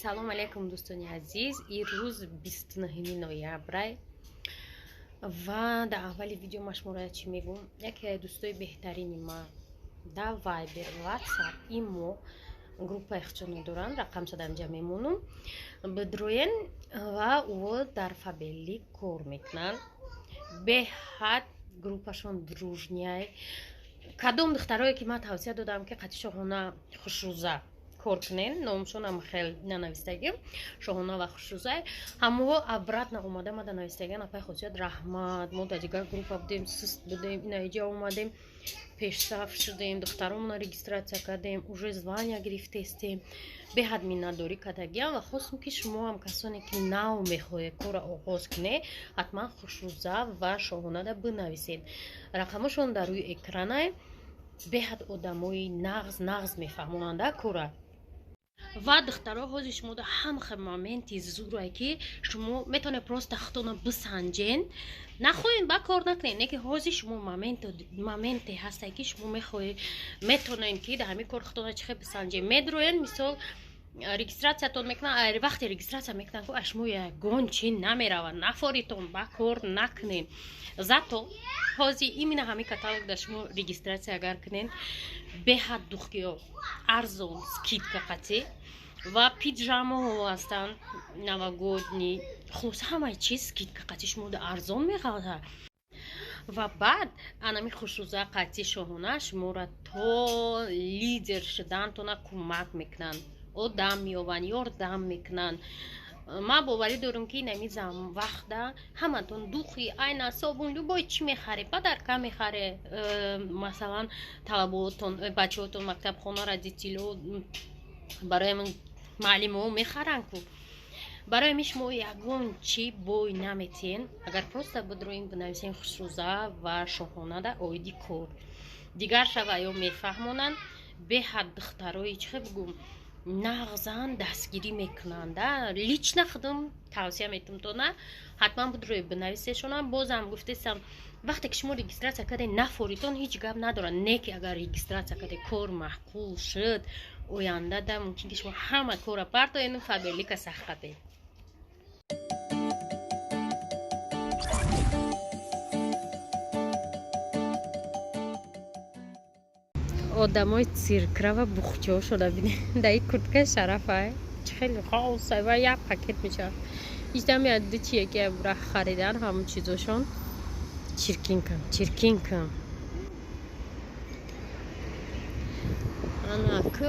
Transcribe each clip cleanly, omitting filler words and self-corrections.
салом алейкум дӯстони азиз. ирӯз 29 ноябр ва дар аввали видео ма шуморо чӣ мегӯм. яке дӯстои беҳтарини ман дар вайбер, ватсап, имо группа ихчона доранд. рақам саданҷа мемонам бидроен ва ӯ дар фабелли кор мекунанд. беҳад группашон дружняй. кадом духтарое ки ман тавсия додам ки қати шоҳона хушрӯза кор кунен, номшонам хел нанавистагӣ шоҳона ва хушрӯза ҳамаҳо обратно омада мада навистагӣ напай хотият раҳмат. мо дар дигар группа будем, суст будем, инаиҷа омадем, пешсаф шудем, духтаромона регистратсия кардем, уже звания гирифтестем. беҳад миннатдорӣ кардагиам ва хостам ки шумоам касоне ки нав мехоҳед кора оғоз кунед, ҳатман хушрӯза ва шоҳонада бинависед. рақамашон дар рӯи экранай. беҳад одамои нағз мефаҳмонанда кора. ва духтаро ҳози шумо дар ҳама моменти зурае ки шумо метавонед просто худтона бисанҷен, нахоҳед ба кор накунед, не ки ҳози шумо моменте ҳастае ки шумо метавонед ки дар ҳамин кор худтона чихе бисанҷед. медроен мисол регистратсиятон мекунанд, вақте регистратсия мекунанд шумо ягон чи намеравад, нафоритон ба кор накунед. зато ҳози имина ҳамин каталог дар шумо регистратсия агар кунед, беҳад духкиё арзон скидка қатӣ ва пиҷамаҳо ҳастанд новогодни, хулос ҳамаи чиз скидка қатӣ шумо дар арзон мехоҳад. ва баъд анами хушрӯза қатӣ шоҳона шуморо то лидер шудантона кӯмак мекунанд, одам меёбанд, ёрдам мекунанд. ман боварӣ дорам ки нами вақта ҳаматон духи айна собун любой чӣ мехаред, падарка мехаре, масалан талаботон, бачаҳотон мактабхона родитело барои маълимҳо мехаранд ку. барои ми шумо ягон чӣ бой наметиҳен, агар просто бидроин бинависен хушрӯза ва шоҳонада оиди кор. дигар шаваё мефаҳмонанд. беҳад духтарои чихе бигӯм нағзан дастгирӣ мекунанда. лично худам тавсия метавонам то на ҳатман бидрои бинависешонам. бозам гуфтестам вақте ки шумо регистратсия кардед нафоритон ҳеҷ гап надорад, не ки агар регистратсия кардед кор маъқул шуд, ояндада мумкин ки шумо ҳама кора партоену фабелика сахкатед. одамои циркрава бухчаҳо шуда бинед. дар ин курткаи шарафа чӣ хеле хоса ва як пакет мешавад. ҳичдам яди чие ки бура харидан ҳамон чизошон чиркинкам ана ку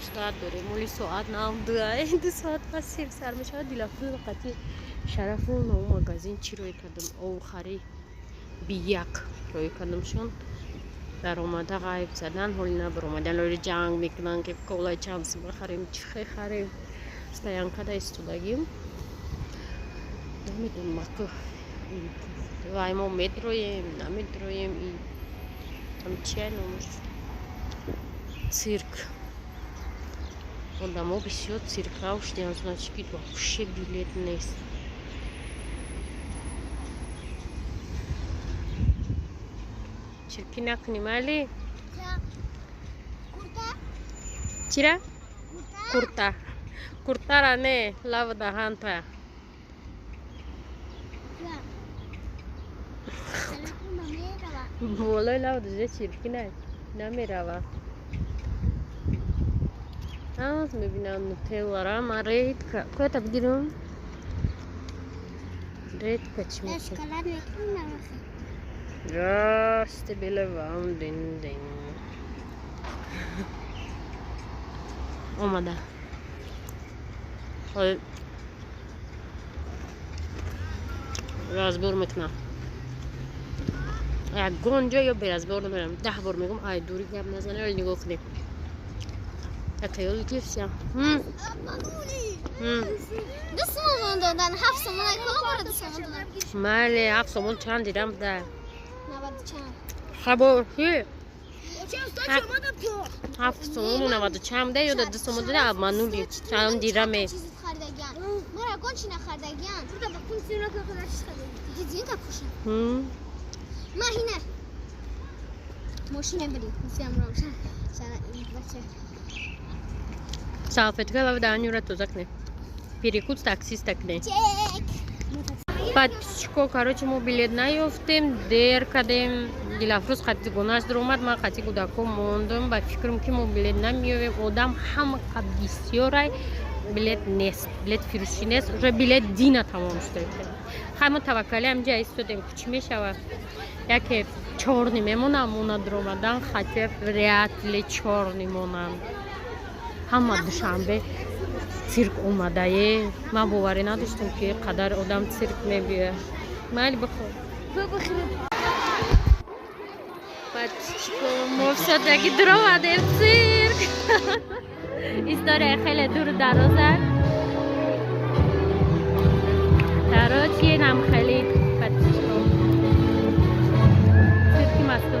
штат дорем моли соат навдуай 2 соат ва сир сар мешавад. дилафрӯз қати шарафу ноу магазин чӣ рӯй кардам, охари бияк рӯй кардамшон дар омада ғайб задан ҳоли набаромадан лори ҷанг мекунанд ки колаи чанд бахарем, чӣ харем, стоянкада истодагим намедонам аку вай мо медроем намедроем. чия номаш цирк. одамо бисёр цирка ушдиам, значит ки вообще билет нест. чирки накуним али. чира куртара не лава даҳанта. болои лава дуза чирки намерава. аз мебинам нутеллара. ман редка коята бигирам. редка чӣ расте белевам дин омада разбор мекунам. ягон ҷо ё беразбор намерам. 10 бор мегӯм ай дури гап назане. оли нигоҳ кунед акаёли гифтям мале 7 сомон чанд дирам да хабор ки 7 сомон 90 чанд да ё да 2 сомон да абманули чанд дираме. машина бери салфетка ва даъниура тоза кунем. Перекус таксиста кунем. Подписчико, короче, мы билет наёфтем, дер кадем. Дилафрӯз қати гонаш дар омад, ман қати кӯдако мондам ба фикрам ки мо билет намеёвем. Одам ҳама бисёрай, билет нест, билет фирӯшӣ нест, уже билет дина тамом шуда. Ҳама таваккали ҳамҷа истодем, кучи мешава. Яке 4 мемонам она дар омадан, хати вряд-ли 4 мемонам. Ҳама душанбе цирк омадае. Ман боварӣ надоштам ки қадар одам цирк мебиёяд. Майли бихор. Подписчико, мо всё-таки омадем цирк. История хеле дур дароз аст. Короче, нам хеле подписчико. Цирки Москва.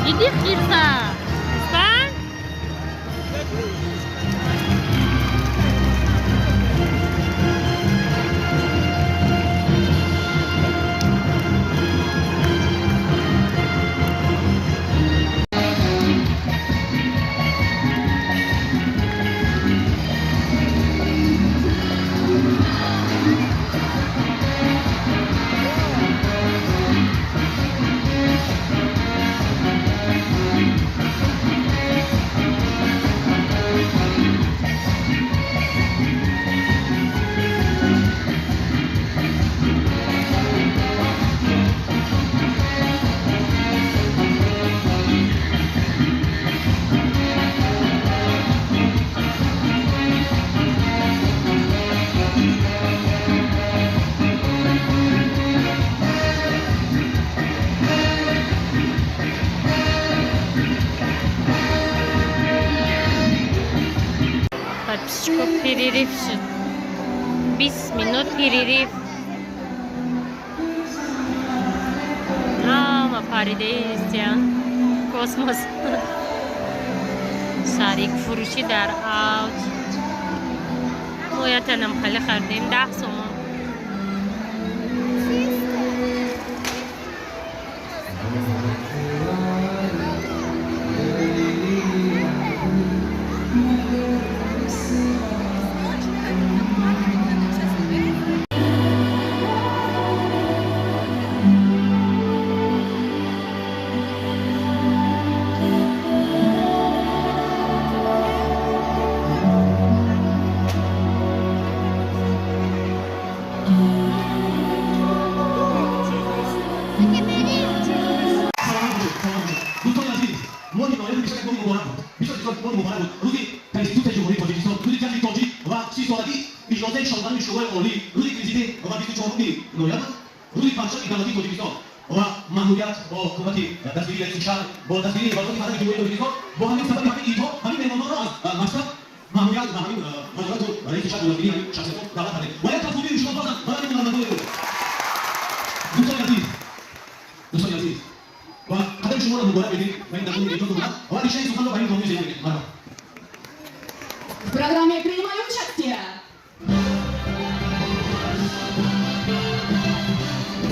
Иди хирса. Стань. Подписчико, перерыв. 20 минут перерыв. Ама паридеистян. Космос. Шарик фурӯшӣ дар авҷ. Мо ятанам хеле хардем 10 сомон. В программе принимаю участие.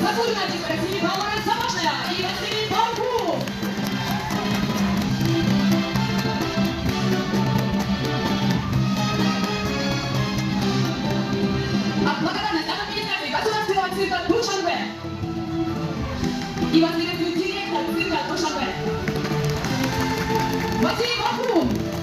Заслуженный артист России Баура Запашная и Василий Панков. Благодарность от администрации государственного цирка Душанбе и возглавляет директор цирка Душанбе Василий Панков.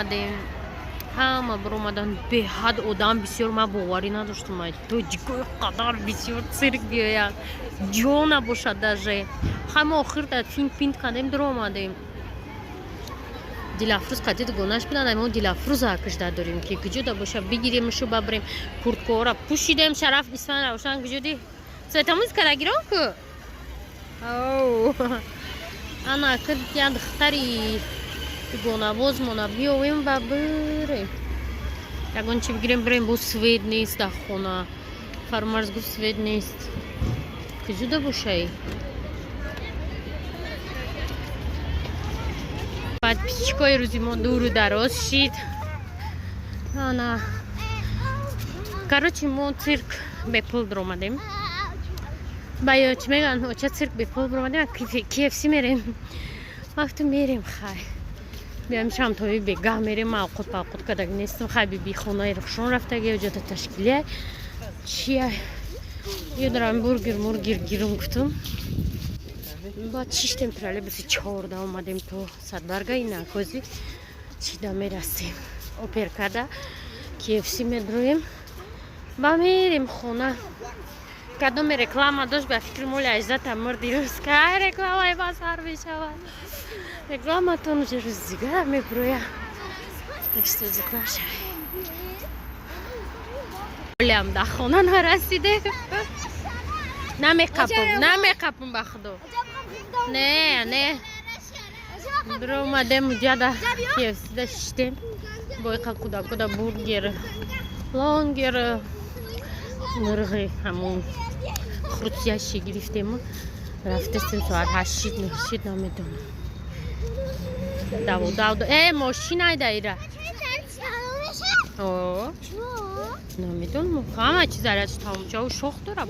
омадем. Ҳама бир омадан беҳад одам бисёр. Ман боварӣ надоштам тоҷикои қадар бисёр цирк биёяд ҷо набошад даже. Ҳама охир дар пинт кардем дур омадем. Дилафрӯз қадди дугонаш билан мо дилафрӯза кашда дорем ки куҷода боша бигиремшу бабрем курткаора пӯшидем шараф исфан равшан куҷоди светамӯз карагиронку ана кир я духтари дугонавоз мона биёвем ва бирем ягон чи бигирем бирем бо свет нест дар хона фармарз гуфт свет нест куҷода бошай подписчикои рӯзи мо дуру дароз шид ана короче мо цирк бепул дуромадем ба ё чи меган оча цирк бепул дуромадем KFC мерем вақто мерем хай биям шамтои бегаҳ мерем авқут павқут кадаг нестам хай биби хонаи рухшон рафтаги ҷота ташкилия чия ё дарам бургер мургер гирум гуфтум баъд шиштем троллейбуси 14 омадем то Садбаргаи Навкози чида мерасем оперкада KFC медроем ба мерем хона кадоме реклама дошт ба фикри моли аҷзата мурди рӯзка рекламаи басар мешавад рекламатон уҷа рӯзи дигара меброя экстозикашай олиам да хона нарасидем намеқапам ба худо не дуромадем уҷада KFCда шиштем бо иқа кудакуда бургер лонгер мурғи ҳамон хурусияши гирифтему рафтестем соат 8 намедонам давода мошина айдаира намедонам ҳама чиз заряч тамомчаву шох дорам